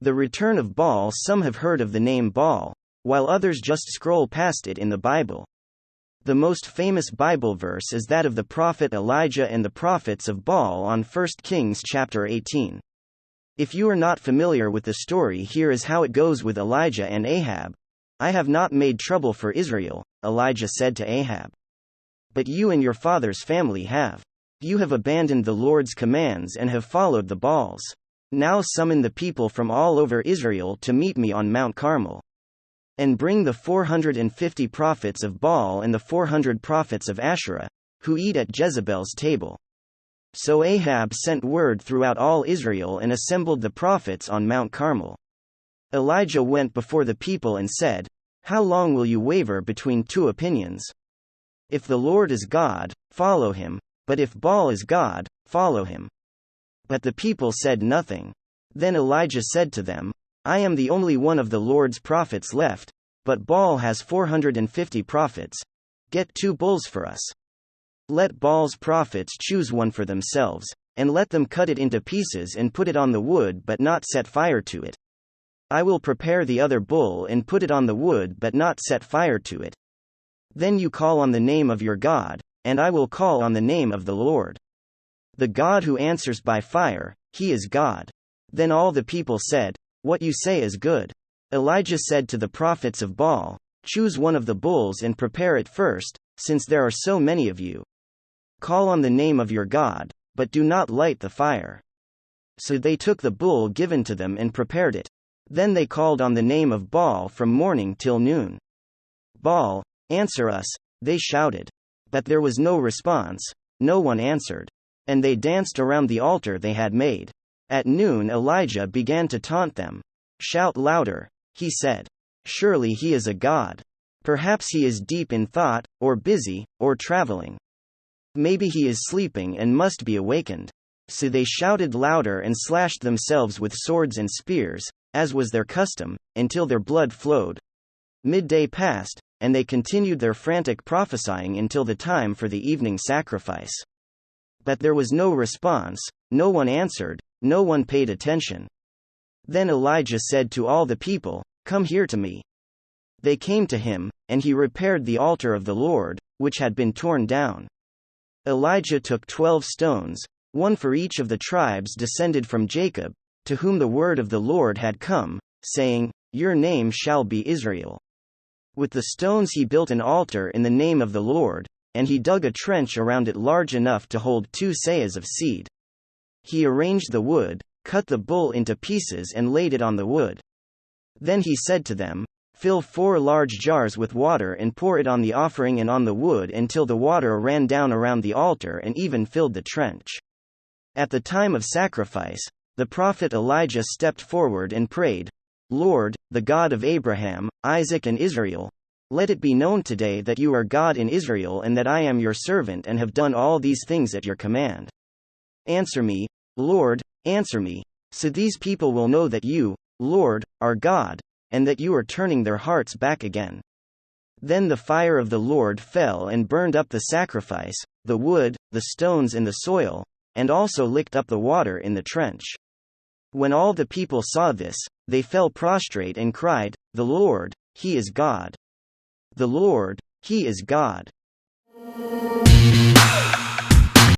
The return of Baal. Some have heard of the name Baal, while others just scroll past it in the Bible. The most famous Bible verse is that of the prophet Elijah and the prophets of Baal on 1 Kings chapter 18. If you are not familiar with the story, here is how it goes with Elijah and Ahab. I have not made trouble for Israel, Elijah said to Ahab. But you and your father's family have. You have abandoned the Lord's commands and have followed the Baals. Now summon the people from all over Israel to meet me on Mount Carmel. And bring the 450 prophets of Baal and the 400 prophets of Asherah, who eat at Jezebel's table. So Ahab sent word throughout all Israel and assembled the prophets on Mount Carmel. Elijah went before the people and said, "How long will you waver between two opinions? If the Lord is God, follow him, but if Baal is God, follow him." But the people said nothing. Then Elijah said to them, "I am the only one of the Lord's prophets left, but Baal has 450 prophets. Get 2 bulls for us. Let Baal's prophets choose one for themselves, and let them cut it into pieces and put it on the wood but not set fire to it. I will prepare the other bull and put it on the wood but not set fire to it. Then you call on the name of your God, and I will call on the name of the Lord. The God who answers by fire, he is God." Then all the people said, "What you say is good." Elijah said to the prophets of Baal, "Choose one of the bulls and prepare it first, since there are so many of you. Call on the name of your God, but do not light the fire." So they took the bull given to them and prepared it. Then they called on the name of Baal from morning till noon. "Baal, answer us," they shouted. But there was no response, no one answered. And they danced around the altar they had made. At noon Elijah began to taunt them. "Shout louder," he said. "Surely he is a god. Perhaps he is deep in thought, or busy, or traveling. Maybe he is sleeping and must be awakened." So they shouted louder and slashed themselves with swords and spears, as was their custom, until their blood flowed. Midday passed, and they continued their frantic prophesying until the time for the evening sacrifice. But there was no response, no one answered, no one paid attention. Then Elijah said to all the people, "Come here to me." They came to him, and he repaired the altar of the Lord, which had been torn down. Elijah took 12 stones, one for each of the tribes descended from Jacob, to whom the word of the Lord had come, saying, "Your name shall be Israel." With the stones he built an altar in the name of the Lord, and he dug a trench around it large enough to hold 2 seahs of seed. He arranged the wood, cut the bull into pieces and laid it on the wood. Then he said to them, "Fill 4 large jars with water and pour it on the offering and on the wood until the water ran down around the altar and even filled the trench." At the time of sacrifice, the prophet Elijah stepped forward and prayed, "Lord, the God of Abraham, Isaac and Israel, let it be known today that you are God in Israel and that I am your servant and have done all these things at your command. Answer me, Lord, answer me, so these people will know that you, Lord, are God, and that you are turning their hearts back again." Then the fire of the Lord fell and burned up the sacrifice, the wood, the stones and the soil, and also licked up the water in the trench. When all the people saw this, they fell prostrate and cried, "The Lord, He is God. The Lord, He is God."